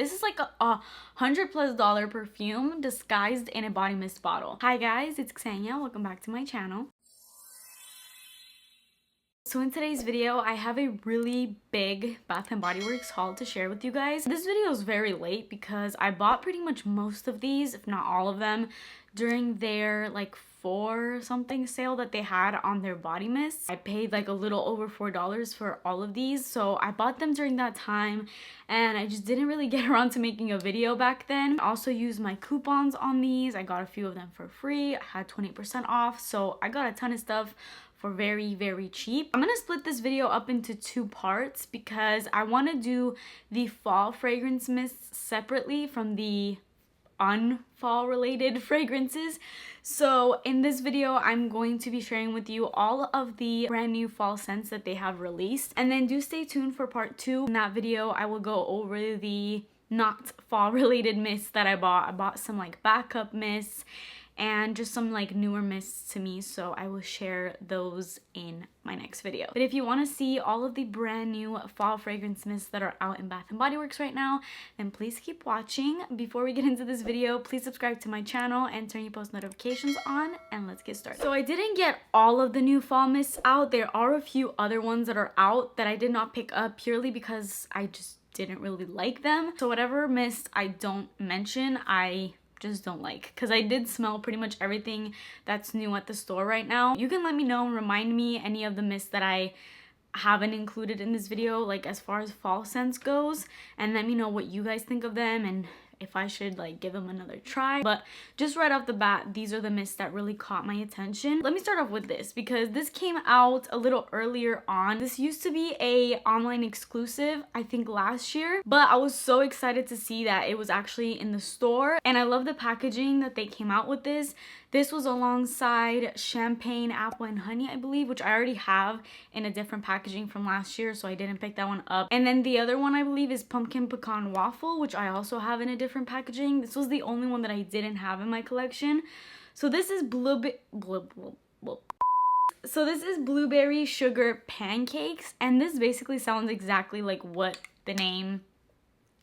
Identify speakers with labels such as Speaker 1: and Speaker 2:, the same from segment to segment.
Speaker 1: This is like a $100+ perfume disguised in a body mist bottle. Hi guys, it's Xenia. Welcome back to my channel. So in today's video, I have a really big Bath & Body Works haul to share with you guys. This video is very late because I bought pretty much most of these, if not all of them, during their like $4 something sale that they had on their body mists. I paid like a little over $4 for all of these, so I bought them during that time and I just didn't really get around to making a video back then. I also used my coupons on these. I got a few of them for free. I had 20% off, so I got a ton of stuff for very cheap. I'm gonna split this video up into two parts because I want to do the fall fragrance mists separately from the unfall related fragrances. So in this video, I'm going to be sharing with you all of the brand new fall scents that they have released, and then do stay tuned for part 2. In that video, I will go over the not fall related mists that I bought. I bought some like backup mists and just some like newer mists to me, so I will share those in my next video. But if you want to see all of the brand new fall fragrance mists that are out in Bath & Body Works right now, then please keep watching. Before we get into this video, please subscribe to my channel and turn your post notifications on, and let's get started. So I didn't get all of the new fall mists out. There are a few other ones that are out that I did not pick up purely because I just didn't really like them. So whatever mist I don't mention, I just don't like, because I did smell pretty much everything that's new at the store right now. You can let me know and remind me any of the mists that I haven't included in this video, like as far as fall scents goes, and let me know what you guys think of them and if I should like give them another try. But just right off the bat, these are the mists that really caught my attention. Let me start off with this because this came out a little earlier on. This used to be a online exclusive, I think last year, but I was so excited to see that it was actually in the store, and I love the packaging that they came out with this. This was alongside Champagne Apple and Honey, I believe, which I already have in a different packaging from last year, so I didn't pick that one up. And then the other one I believe is Pumpkin Pecan Waffle, which I also have in a different packaging. This was the only one that I didn't have in my collection. So this is blueberry sugar pancakes, and this basically sounds exactly like what the name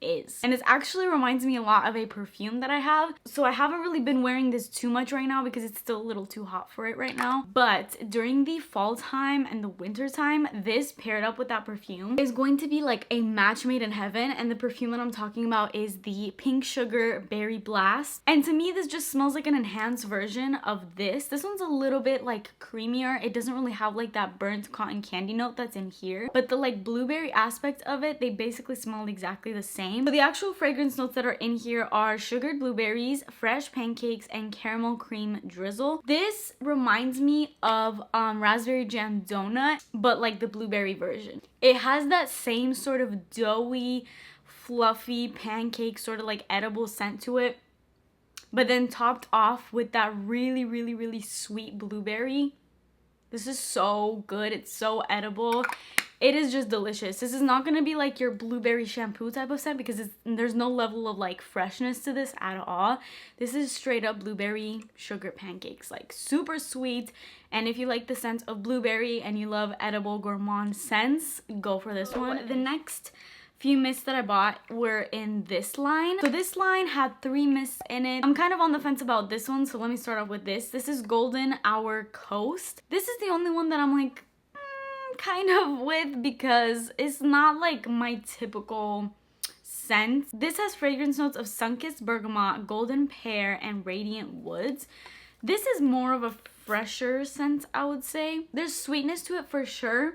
Speaker 1: is, and it actually reminds me a lot of a perfume that I have. So I haven't really been wearing this too much right now because it's still a little too hot for it right now, but during the fall time and the winter time, this paired up with that perfume is going to be like a match made in heaven. And the perfume that I'm talking about is the Pink Sugar Berry Blast, and to me this just smells like an enhanced version of this one's a little bit like creamier. It doesn't really have like that burnt cotton candy note that's in here, but the like blueberry aspect of it, they basically smell exactly the same. So the actual fragrance notes that are in here are sugared blueberries, fresh pancakes, and caramel cream drizzle. This reminds me of raspberry jam donut, but like the blueberry version. It has that same sort of doughy, fluffy pancake sort of like edible scent to it, but then topped off with that really sweet blueberry. This is so good. It's so edible. It is just delicious. This is not going to be like your blueberry shampoo type of scent because there's no level of like freshness to this at all. This is straight up blueberry sugar pancakes, like super sweet. And if you like the scent of blueberry and you love edible gourmand scents, go for this one. The next few mists that I bought were in this line. So this line had 3 mists in it. I'm kind of on the fence about this one, so let me start off with this. This is Golden Hour Coast. This is the only one that I'm like kind of with because it's not like my typical scent. This has fragrance notes of sun-kissed bergamot, golden pear, and radiant woods. This is more of a fresher scent, I would say. There's sweetness to it for sure,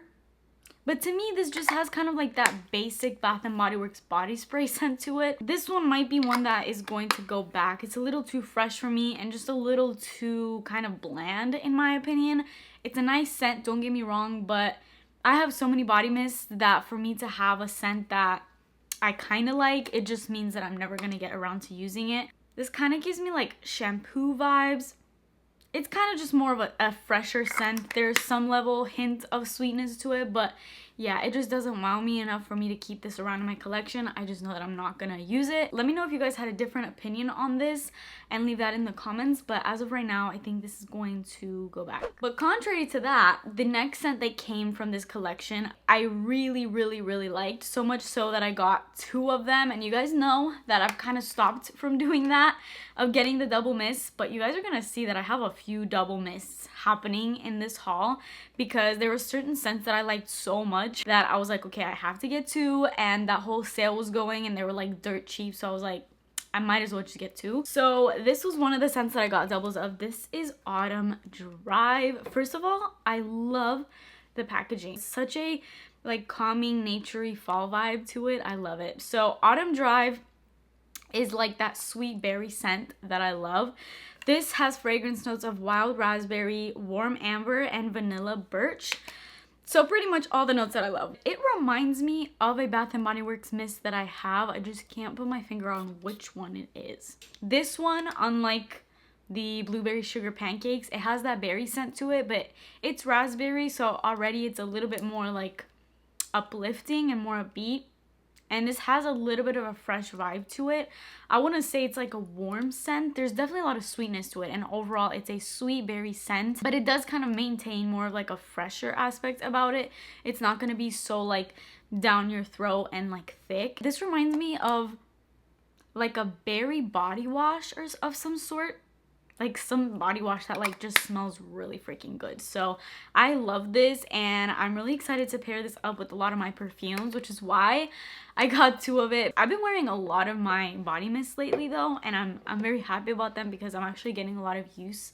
Speaker 1: but to me this just has kind of like that basic Bath & Body Works body spray scent to it. This one might be one that is going to go back. It's a little too fresh for me and just a little too kind of bland in my opinion. It's a nice scent, don't get me wrong, but I have so many body mists that for me to have a scent that I kind of like, it just means that I'm never going to get around to using it. This kind of gives me like shampoo vibes. It's kind of just more of a fresher scent. There's some level hint of sweetness to it, but yeah, it just doesn't wow me enough for me to keep this around in my collection. I just know that I'm not gonna use it. Let me know if you guys had a different opinion on this and leave that in the comments, but as of right now, I think this is going to go back. But contrary to that, the next scent that came from this collection, I really liked, so much so that I got 2 of them, and you guys know that I've kind of stopped from doing that, of getting the double mists, but you guys are gonna see that I have a few double mists happening in this haul because there were certain scents that I liked so much that I was like, okay, I have to get 2, and that whole sale was going and they were like dirt cheap, so I was like, I might as well just get 2. So this was one of the scents that I got doubles of. This is Autumn Drive. First of all, I love the packaging. It's such a like calming, naturey fall vibe to it. I love it. So Autumn Drive is like that sweet berry scent that I love. This has fragrance notes of wild raspberry, warm amber, and vanilla birch. So pretty much all the notes that I love. It reminds me of a Bath & Body Works mist that I have. I just can't put my finger on which one it is. This one, unlike the blueberry sugar pancakes, it has that berry scent to it, but it's raspberry, so already it's a little bit more like uplifting and more upbeat. And this has a little bit of a fresh vibe to it. I wouldn't say it's like a warm scent. There's definitely a lot of sweetness to it, and overall it's a sweet berry scent, but it does kind of maintain more of like a fresher aspect about it. It's not going to be so like down your throat and like thick. This reminds me of like a berry body wash or of some sort. Like some body wash that like just smells really freaking good. So I love this, and I'm really excited to pair this up with a lot of my perfumes, which is why I got 2 of it. I've been wearing a lot of my body mists lately though, and I'm very happy about them because I'm actually getting a lot of use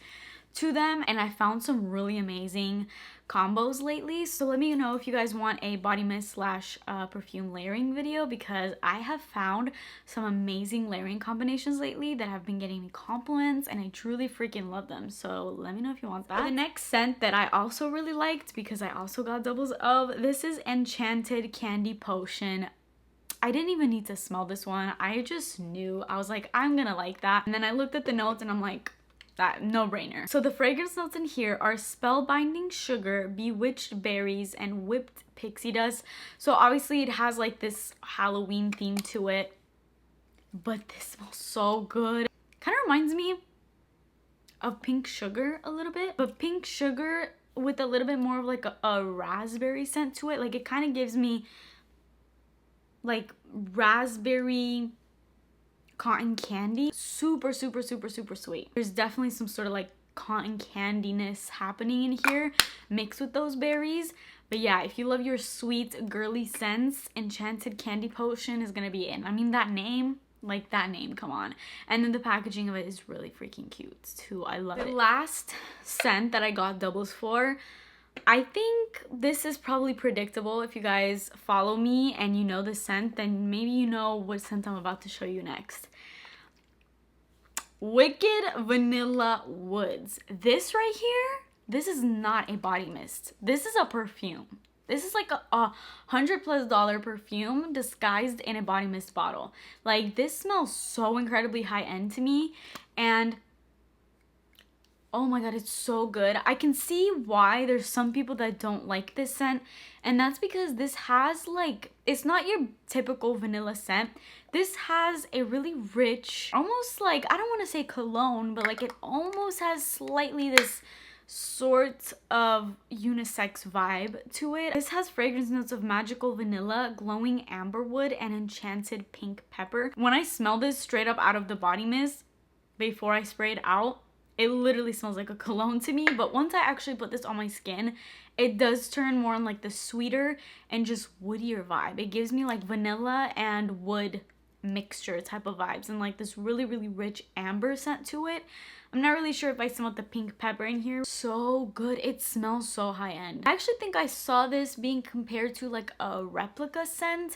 Speaker 1: to them, and I found some really amazing combos lately. So let me know if you guys want a body mist slash perfume layering video, because I have found some amazing layering combinations lately that have been getting me compliments, and I truly freaking love them. So let me know if you want that. The next scent that I also really liked, because I also got doubles of, this is Enchanted Candy Potion. I didn't even need to smell this one. I just knew. I was like, I'm gonna like that. And then I looked at the notes and I'm like, that no-brainer. So the fragrance notes in here are spellbinding sugar, bewitched berries, and whipped pixie dust. So obviously it has like this Halloween theme to it, but this smells so good. Kind of reminds me of Pink Sugar a little bit, but Pink Sugar with a little bit more of like a raspberry scent to it. Like it kind of gives me like raspberry cotton candy. Super sweet. There's definitely some sort of like cotton candiness happening in here mixed with those berries. But yeah, if you love your sweet girly scents, Enchanted Candy Potion is gonna be in. I mean, that name, like that name, come on. And then the packaging of it is really freaking cute too. I love it. The last scent that I got doubles for, I think this is probably predictable. If you guys follow me and you know the scent, then maybe you know what scent I'm about to show you next. Wicked Vanilla Woods. This right here, this is not a body mist. This is a perfume. This is like a $100+ perfume disguised in a body mist bottle. Like, this smells so incredibly high-end to me, and oh my god, it's so good. I can see why there's some people that don't like this scent, and that's because this has like, it's not your typical vanilla scent. This has a really rich, almost like, I don't want to say cologne, but like it almost has slightly this sort of unisex vibe to it. This has fragrance notes of magical vanilla, glowing amberwood, and enchanted pink pepper. When I smell this straight up out of the body mist before I spray it out, it literally smells like a cologne to me. But once I actually put this on my skin, it does turn more on like the sweeter and just woodier vibe. It gives me like vanilla and wood mixture type of vibes, and like this really rich amber scent to it. I'm not really sure if I smelled the pink pepper in here. So good. It smells so high end. I actually think I saw this being compared to like a replica scent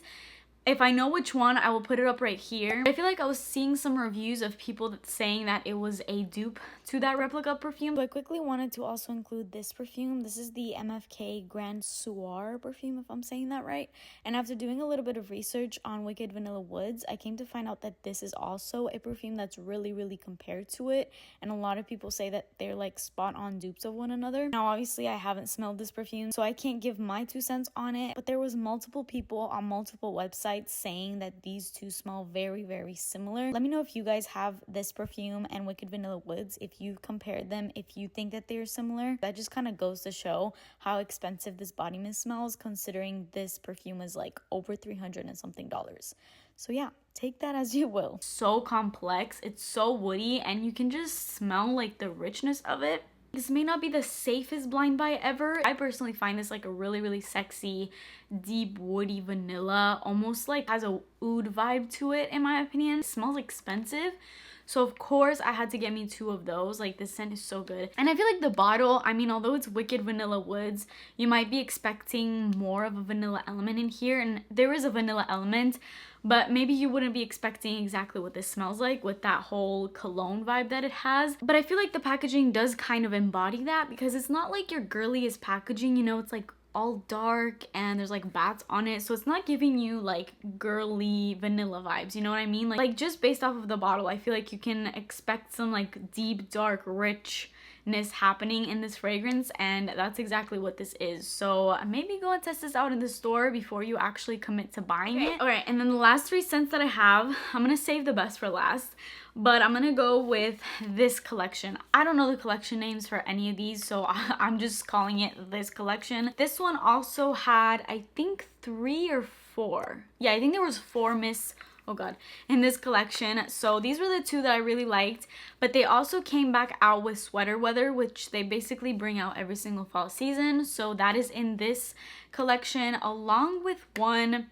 Speaker 1: If I know which one, I will put it up right here. I feel like I was seeing some reviews of people saying that it was a dupe to that replica perfume. So I quickly wanted to also include this perfume. This is the MFK Grand Soir perfume, if I'm saying that right. And after doing a little bit of research on Wicked Vanilla Woods, I came to find out that this is also a perfume that's really compared to it. And a lot of people say that they're like spot on dupes of one another. Now, obviously, I haven't smelled this perfume, so I can't give my 2 cents on it. But there was multiple people on multiple websites saying that these two smell very similar. Let me know if you guys have this perfume and Wicked Vanilla Woods, if you've compared them, if you think that they're similar. That just kind of goes to show how expensive this body mist smells, considering this perfume is like over $300 and something. So yeah, take that as you will. So complex, it's so woody, and you can just smell like the richness of it. This may not be the safest blind buy ever. I personally find this like a really sexy, deep, woody vanilla. Almost like has a oud vibe to it, in my opinion. It smells expensive. So of course I had to get me 2 of those. Like, this scent is so good. And I feel like the bottle, I mean, although it's Wicked Vanilla Woods, you might be expecting more of a vanilla element in here. And there is a vanilla element, but maybe you wouldn't be expecting exactly what this smells like with that whole cologne vibe that it has. But I feel like the packaging does kind of embody that, because it's not like your girliest packaging, you know, it's like all dark and there's like bats on it, so it's not giving you like girly vanilla vibes, you know what I mean? Like just based off of the bottle, I feel like you can expect some like deep, dark, richness happening in this fragrance, and that's exactly what this is. So maybe go and test this out in the store before you actually commit to buying it. All right, and then the last 3 scents that I have, I'm gonna save the best for last, but I'm gonna go with this collection. I don't know the collection names for any of these, so I'm just calling it this collection. This one also had, I think, 3 or 4. Yeah, I think there was 4 mists, oh god, in this collection. So these were the 2 that I really liked, but they also came back out with Sweater Weather, which they basically bring out every single fall season. So that is in this collection, along with one,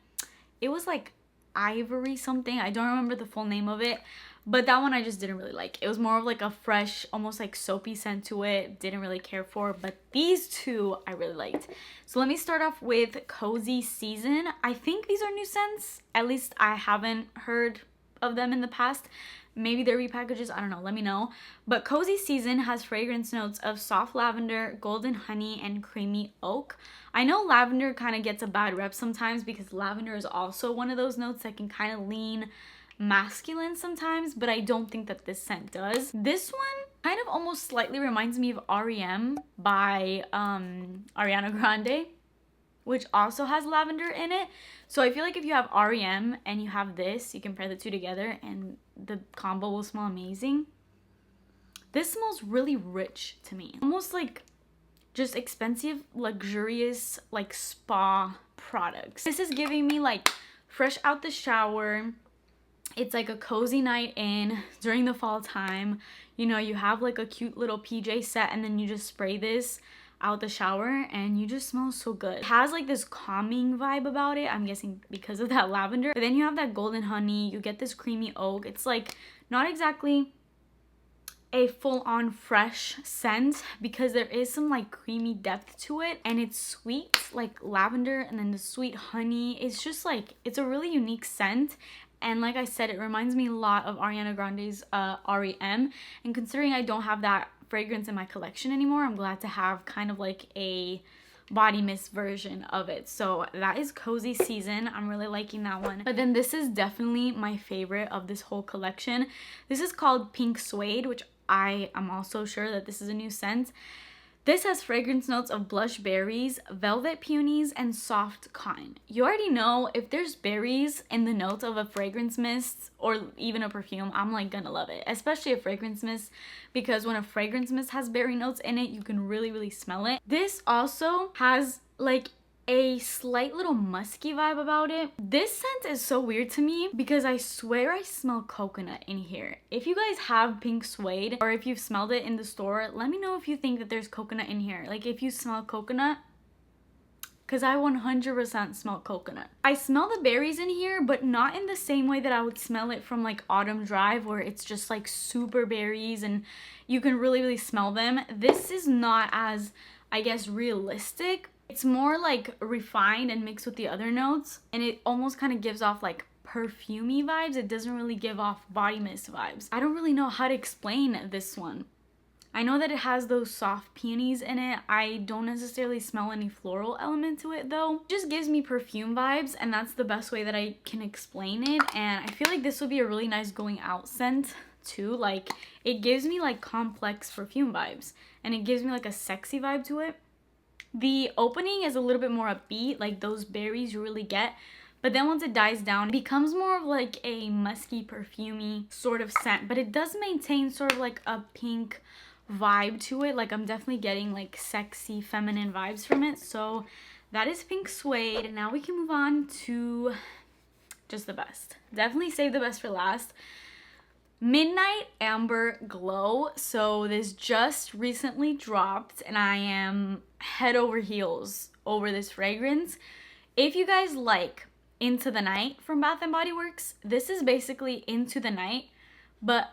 Speaker 1: it was like Ivory something, I don't remember the full name of it. But that one I just didn't really like. It was more of like a fresh, almost like soapy scent to it. Didn't really care for. But these 2 I really liked. So let me start off with Cozy Season. I think these are new scents. At least I haven't heard of them in the past. Maybe they're repackages, I don't know, let me know. But Cozy Season has fragrance notes of soft lavender, golden honey, and creamy oak. I know lavender kind of gets a bad rep sometimes, because lavender is also one of those notes that can kind of lean masculine sometimes, but I don't think that this scent does. This one kind of almost slightly reminds me of REM by Ariana Grande, which also has lavender in it. So I feel like if you have REM and you have this, you can pair the 2 together and the combo will smell amazing. This smells really rich to me, almost like just expensive, luxurious, like spa products. This is giving me like fresh out the shower. It's like a cozy night in during the fall time. You know, you have like a cute little PJ set, and then you just spray this out the shower and you just smell so good. It has like this calming vibe about it, I'm guessing because of that lavender. But then you have that golden honey, you get this creamy oak. It's like not exactly a full-on fresh scent, because there is some like creamy depth to it, and it's sweet like lavender, and then the sweet honey. It's just like, it's a really unique scent. And like I said, it reminds me a lot of Ariana Grande's REM. And considering I don't have that fragrance in my collection anymore, I'm glad to have kind of like a body mist version of it. So that is Cozy Season. I'm really liking that one. But then this is definitely my favorite of this whole collection. This is called Pink Suede, which I am also sure that this is a new scent. This has fragrance notes of blush berries, velvet peonies, and soft cotton. You already know if there's berries in the notes of a fragrance mist or even a perfume, I'm like gonna love it. Especially a fragrance mist, because when a fragrance mist has berry notes in it, you can really smell it. This also has like a slight little musky vibe about it. This scent is so weird to me because I swear I smell coconut in here. If you guys have Pink Suede, or if you've smelled it in the store, let me know if you think that there's coconut in here. Like if you smell coconut, because I 100% smell coconut. I smell the berries in here, but not in the same way that I would smell it from like Autumn Drive, where it's just like super berries and you can really smell them. This is not as, I guess, realistic, It's more like refined and mixed with the other notes, and it almost kind of gives off like perfumey vibes. It doesn't really give off body mist vibes. I don't really know how to explain this one. I know that it has those soft peonies in it. I don't necessarily smell any floral element to it though. It just gives me perfume vibes, and that's the best way that I can explain it. And I feel like this would be a really nice going out scent too. Like, it gives me like complex perfume vibes, and it gives me like a sexy vibe to it. The opening is a little bit more upbeat, like those berries you really get. But then once it dies down, it becomes more of like a musky, perfumey sort of scent. But it does maintain sort of like a pink vibe to it. Like, I'm definitely getting like sexy feminine vibes from it. So that is Pink Suede. And now we can move on to just the best. Definitely save the best for last. Midnight Amber Glow. So this just recently dropped, and I am head over heels over this fragrance. If you guys like Into the Night from Bath & Body Works, this is basically Into the Night, but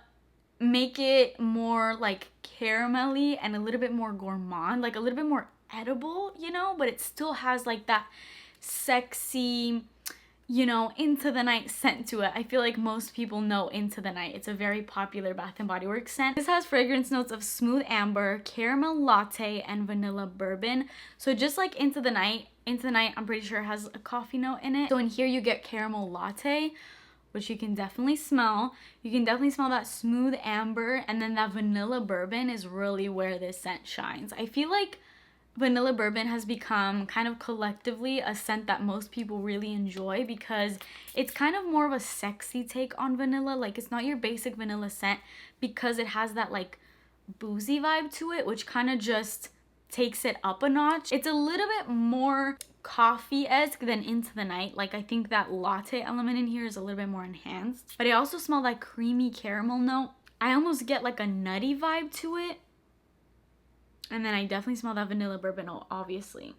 Speaker 1: make it more like caramelly and a little bit more gourmand, like a little bit more edible, you know, but it still has like that sexy, you know, Into the Night scent to it. I feel like most people know Into the Night. It's a very popular Bath & Body Works scent. This has fragrance notes of smooth amber, caramel latte, and vanilla bourbon. So just like Into the Night, I'm pretty sure has a coffee note in it. So in here you get caramel latte, which you can definitely smell. You can definitely smell that smooth amber, and then that vanilla bourbon is really where this scent shines. I feel like vanilla bourbon has become kind of collectively a scent that most people really enjoy, because it's kind of more of a sexy take on vanilla. Like, it's not your basic vanilla scent, because it has that like boozy vibe to it, which kind of just takes it up a notch. It's a little bit more coffee-esque than Into the Night. Like, I think that latte element in here is a little bit more enhanced, but I also smell that creamy caramel note. I almost get like a nutty vibe to it. And then I definitely smell that vanilla bourbon, obviously.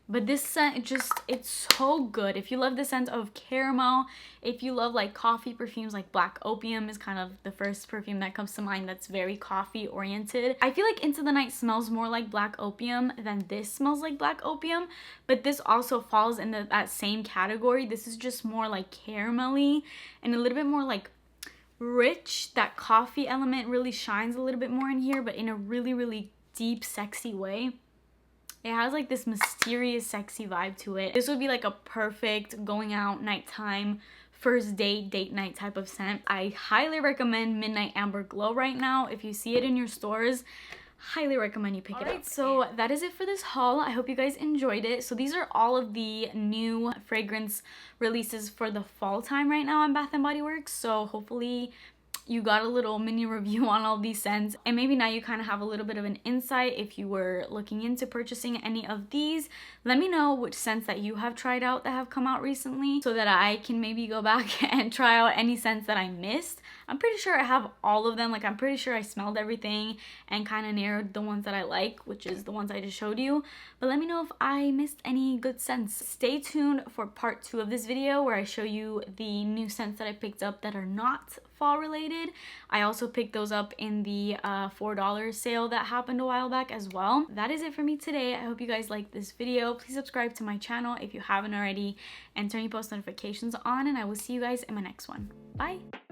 Speaker 1: But this scent, it's so good. If you love the scent of caramel, if you love like coffee perfumes, like Black Opium is kind of the first perfume that comes to mind that's very coffee oriented. I feel like Into the Night smells more like Black Opium than this smells like Black Opium, but this also falls in that same category. This is just more like caramelly and a little bit more like rich. That coffee element really shines a little bit more in here, but in a really, really deep, sexy way. It has like this mysterious, sexy vibe to it. This would be like a perfect going out, nighttime, first date night type of scent. I highly recommend Midnight Amber Glow right now. If you see it in your stores, highly recommend you pick it up. So that is it for this haul. I hope you guys enjoyed it. So these are all of the new fragrance releases for the fall time right now on Bath & Body Works. So hopefully you got a little mini review on all these scents, and maybe now you kind of have a little bit of an insight if you were looking into purchasing any of these. Let me know which scents that you have tried out that have come out recently, so that I can maybe go back and try out any scents that I missed. I'm pretty sure I have all of them. Like, I'm pretty sure I smelled everything and kind of narrowed the ones that I like, which is the ones I just showed you. But let me know if I missed any good scents. Stay tuned for part 2 of this video, where I show you the new scents that I picked up that are not fall related. I also picked those up in the $4 sale that happened a while back as well. That is it for me today. I hope you guys liked this video. Please subscribe to my channel if you haven't already, and turn your post notifications on, and I will see you guys in my next one. Bye!